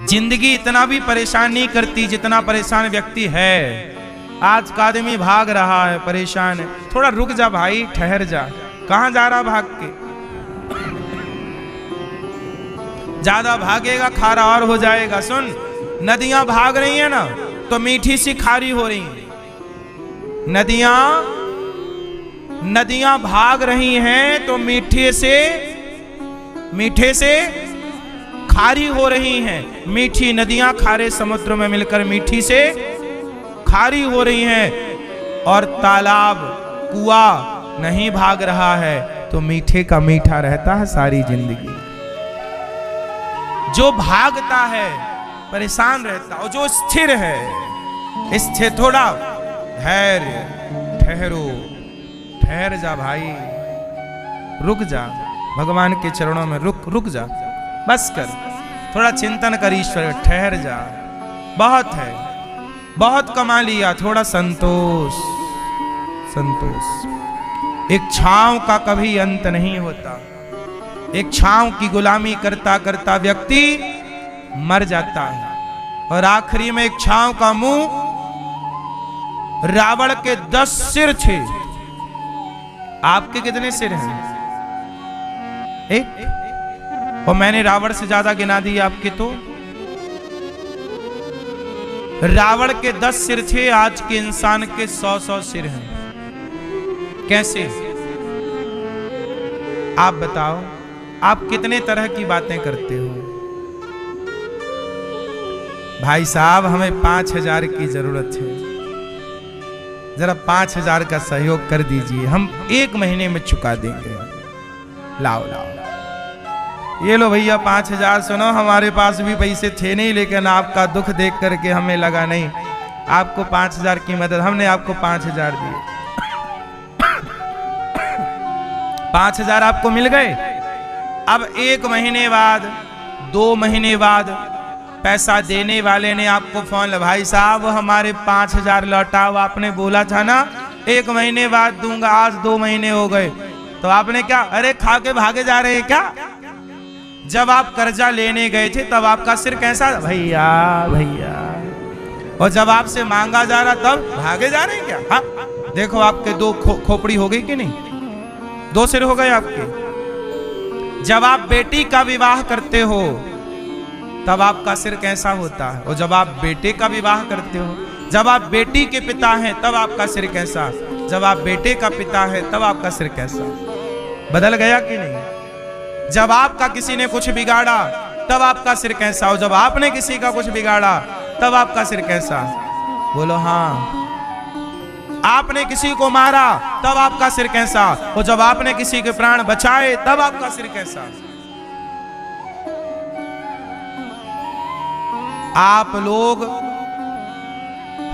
जिंदगी इतना भी परेशान नहीं करती जितना परेशान व्यक्ति है। आज का आदमी भाग रहा है, परेशान है। थोड़ा रुक जा भाई, ठहर जा। कहां जा रहा भाग के? ज्यादा भागेगा खारा और हो जाएगा। सुन, नदियां भाग रही है ना तो मीठी सी खारी हो रही है। नदियां भाग रही हैं तो मीठे से खारी हो रही हैं। मीठी नदियां खारे समुद्र में मिलकर मीठी से खारी हो रही हैं। और तालाब कुआं नहीं भाग रहा है तो मीठे का मीठा रहता है सारी जिंदगी। जो भागता है परेशान रहता, और जो स्थिर है स्थिर, थोड़ा धैर्य, ठहर जा भाई, रुक जा, भगवान के चरणों में रुक जा, बस कर, थोड़ा चिंतन कर ईश्वर, ठहर जा, बहुत है, बहुत कमा लिया, थोड़ा संतोष। इच्छाओं का कभी अंत नहीं होता। इच्छाओं की गुलामी करता करता व्यक्ति मर जाता है और आखिरी में इच्छाओं का मुंह, रावण के 10 सिर थे। आपके कितने सिर हैं? एक। और मैंने रावण से ज्यादा गिना दिए आपके। तो रावण के 10 सिर थे, आज के इंसान के 100 सिर हैं। कैसे? आप बताओ, आप कितने तरह की बातें करते हो? भाई साहब, हमें 5000 की जरूरत है, जरा 5000 का सहयोग कर दीजिए, हम 1 महीने में चुका देंगे। लाओ ये लो भैया 5000। सुनो, हमारे पास भी पैसे थे नहीं, लेकिन आपका दुख देख करके हमें लगा नहीं, आपको 5000 की मदद, हमने आपको 5000 दिए। 5000 आपको मिल गए। अब 1 महीने बाद, 2 महीने बाद पैसा देने वाले ने आपको फोन, भाई साहब हमारे 5000 लौटाओ, आपने बोला था ना 1 महीने बाद दूंगा, आज 2 महीने हो गए। तो आपने क्या, अरे खा के भागे जा रहे हैं क्या? जब आप कर्जा लेने गए थे तब आपका सिर कैसा? भैया। और जब आपसे मांगा जा रहा तब भागे जा रहे हैं क्या? हाँ, देखो आपके 2 खोपड़ी हो गई कि नहीं? 2 सिर हो गए आपके। जब आप बेटी का विवाह करते हो तब आपका सिर कैसा होता है? और जब आप बेटे का विवाह करते हो, जब आप बेटी के पिता हैं तब आपका सिर कैसा? जब आप बेटे का पिता है तब आपका सिर कैसा? बदल गया कि नहीं? जब आपका किसी ने कुछ बिगाड़ा तब आपका सिर कैसा? और जब आपने किसी का कुछ बिगाड़ा तब आपका सिर कैसा? बोलो हाँ। आपने किसी को मारा तब आपका सिर कैसा? और जब आपने किसी के प्राण बचाए तब आपका सिर कैसा? आप लोग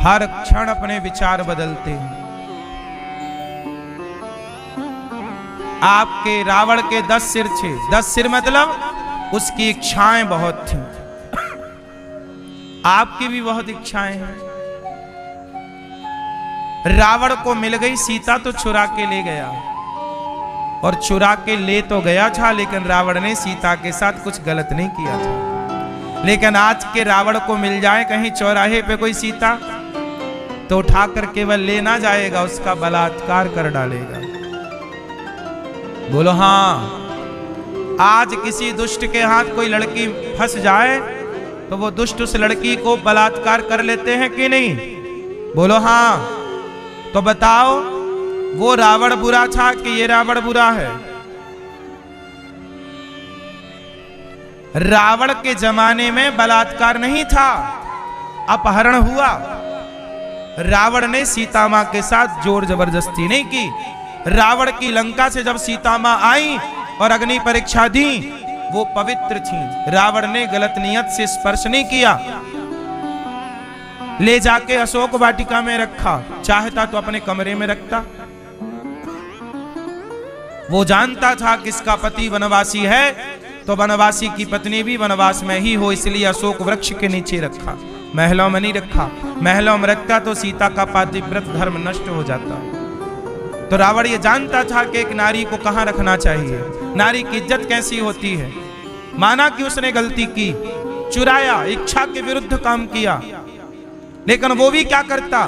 हर क्षण अपने विचार बदलते हैं। आपके रावण के 10 सिर थे। 10 सिर मतलब उसकी इच्छाएं बहुत थी। आपकी भी बहुत इच्छाएं हैं। रावण को मिल गई सीता तो चुरा के ले गया, और चुरा के ले तो गया था, लेकिन रावण ने सीता के साथ कुछ गलत नहीं किया था। लेकिन आज के रावण को मिल जाए कहीं चौराहे पे कोई सीता, तो उठाकर केवल ले ना जाएगा, उसका बलात्कार कर डालेगा। बोलो हाँ। आज किसी दुष्ट के हाथ कोई लड़की फंस जाए तो वो दुष्ट उस लड़की को बलात्कार कर लेते हैं कि नहीं? बोलो हाँ। तो बताओ, वो रावण बुरा था कि ये रावण बुरा है? रावण के जमाने में बलात्कार नहीं था, अपहरण हुआ। रावण ने सीता मां के साथ जोर जबरदस्ती नहीं की। रावण की लंका से जब सीता मां आई और अग्नि परीक्षा दी, वो पवित्र थी। रावण ने गलत नियत से स्पर्श नहीं किया। ले जाके अशोक वाटिका में रखा, चाहता तो अपने कमरे में रखता। वो जानता था किसका पति वनवासी है तो वनवासी की पत्नी भी वनवास में ही हो, इसलिए अशोक वृक्ष के नीचे रखा, महलों में नहीं रखा। महलों में रखता तो सीता का पातिव्रत धर्म नष्ट हो जाता। तो रावण ये जानता था कि एक नारी को कहां रखना चाहिए, नारी की इज्जत कैसी होती है। माना कि उसने गलती की, चुराया, इच्छा के विरुद्ध काम किया। लेकिन वो भी क्या करता,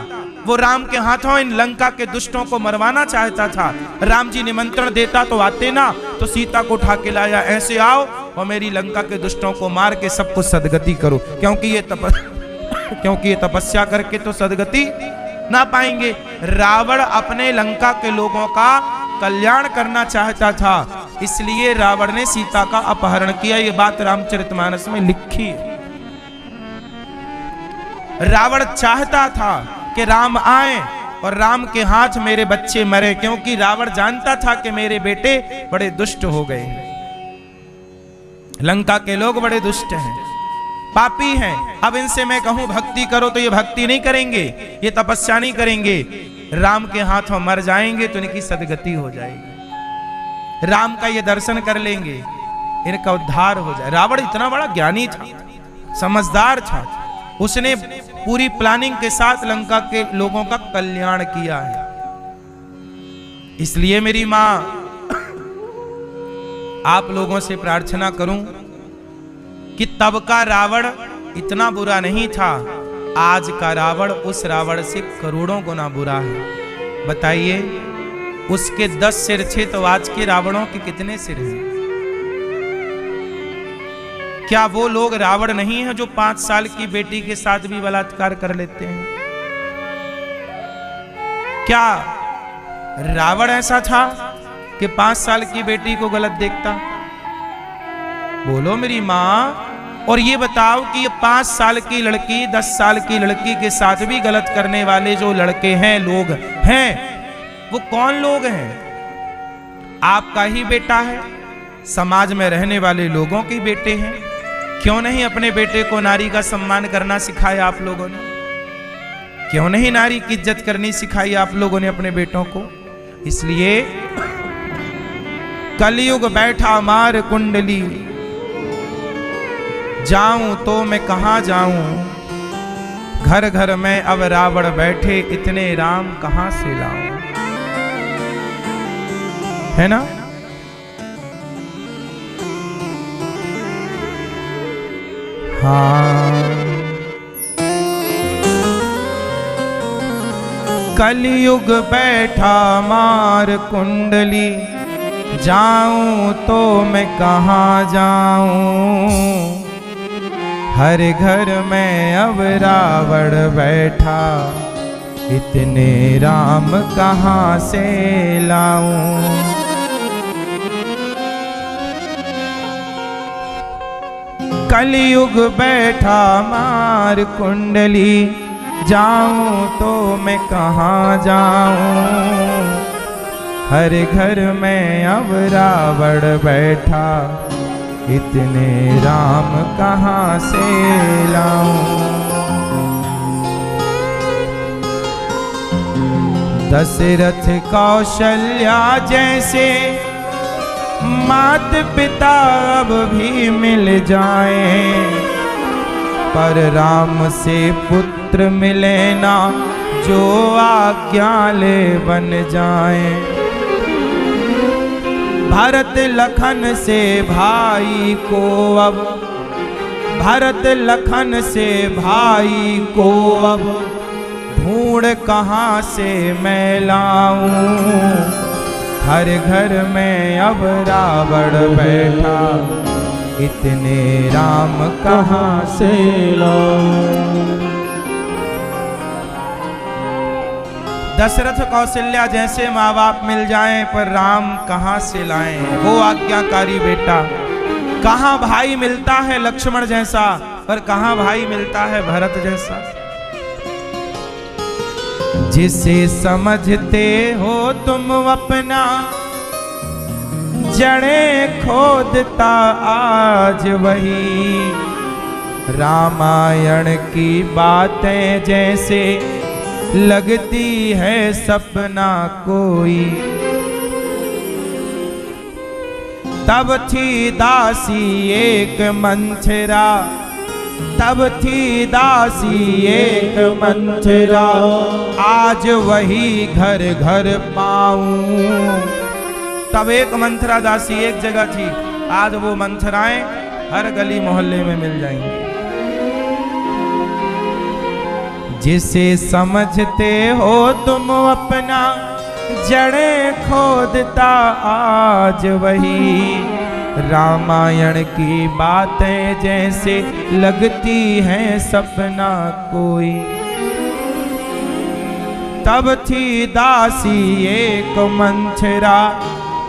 वो राम के हाथों इन लंका के दुष्टों को मरवाना चाहता था। राम जी निमंत्रण देता तो आते ना, तो सीता को उठा के लाया, ऐसे आओ और मेरी लंका के दुष्टों को मार के सबको सदगति करो, क्योंकि ये तपस्या करके तो सदगति ना पाएंगे। रावण अपने लंका के लोगों का कल्याण करना चाहता था, इसलिए रावण ने सीता का अपहरण किया। ये बात रामचरितमानस में लिखी है। रावण चाहता था कि राम आए और राम के हाथ मेरे बच्चे मरे, क्योंकि रावण जानता था कि मेरे बेटे बड़े दुष्ट हो गए हैं। लंका के लोग बड़े दुष्ट हैं, पापी हैं। अब इनसे मैं कहूं भक्ति करो तो ये भक्ति नहीं करेंगे, ये तपस्या नहीं करेंगे, राम के हाथों मर जाएंगे तो इनकी सदगति हो जाएगी, राम का ये दर्शन कर लेंगे, इनका उद्धार हो जाए। रावण इतना बड़ा ज्ञानी था, समझदार था, उसने पूरी प्लानिंग के साथ लंका के लोगों का कल्याण किया है। इसलिए मेरी मां, आप लोगों से प्रार्थना करूं कि तब का रावण इतना बुरा नहीं था, आज का रावण उस रावण से करोड़ों गुना बुरा है। बताइए, उसके 10 सिर थे तो आज के रावणों के कितने सिर हैं? क्या वो लोग रावण नहीं है जो 5 साल की बेटी के साथ भी बलात्कार कर लेते हैं? क्या रावण ऐसा था कि 5 साल की बेटी को गलत देखता? बोलो मेरी मां। और ये बताओ कि ये 5 साल की लड़की 10 साल की लड़की के साथ भी गलत करने वाले जो लड़के हैं, लोग हैं, वो कौन लोग हैं? आपका ही बेटा है, समाज में रहने वाले लोगों के बेटे हैं। क्यों नहीं अपने बेटे को नारी का सम्मान करना सिखाया आप लोगों ने? क्यों नहीं नारी की इज्जत करनी सिखाई आप लोगों ने अपने बेटों को? इसलिए कलयुग बैठा मार कुंडली, जाऊं तो मैं कहां जाऊं, घर घर में अब रावण बैठे, इतने राम कहां से लाऊं। है ना? हाँ, कलयुग बैठा मार कुंडली, जाऊं तो मैं कहां जाऊं, हर घर में अब रावण बैठा, इतने राम कहां से लाऊं। कलयुग बैठा मार कुंडली, जाऊं तो मैं कहां जाऊं, हर घर में अब रावण बैठा, इतने राम कहां से लाऊं। दशरथ कौशल्या जैसे मात पिता अब भी मिल जाएं, पर राम से पुत्र मिले ना, जो आज्ञा ले बन जाएं। भरत लखन से भाई को अब, भरत लखन से भाई को अब, ढूंढ कहां से मैं लाऊं, हर घर में अब रावण बैठा, इतने राम कहां से लाऊं। दशरथ कौशल्या जैसे माँ बाप मिल जाएं, पर राम कहां से लाएं, वो आज्ञाकारी बेटा। कहां भाई मिलता है लक्ष्मण जैसा, पर कहां भाई मिलता है भरत जैसा। जिसे समझते हो तुम अपना, जड़ें खोदता आज वही, रामायण की बातें जैसे लगती है सपना कोई। तब थी दासी एक मंथरा, तब थी दासी एक मंथरा, आज वही घर घर पाऊं। तब एक मंथरा दासी एक जगह थी, आज वो मंथराएं हर गली मोहल्ले में मिल जाएंगी। जिसे समझते हो तुम अपना जड़े खोदता आज वही रामायण की बातें जैसे लगती हैं सपना कोई। तब थी दासी एक मंथरा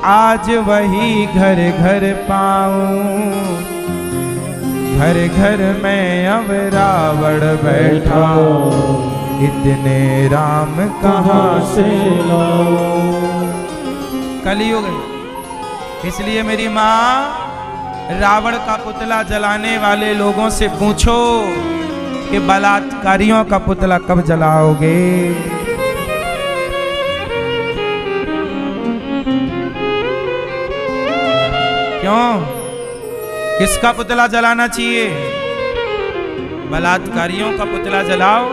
आज वही घर घर पाऊं। घर घर में अब रावण बैठा इतने राम कहाँ से लाऊं। कलयुग है, इसलिए मेरी माँ रावण का पुतला जलाने वाले लोगों से पूछो कि बलात्कारियों का पुतला कब जलाओगे। क्यों, किसका पुतला जलाना चाहिए? बलात्कारियों का पुतला जलाओ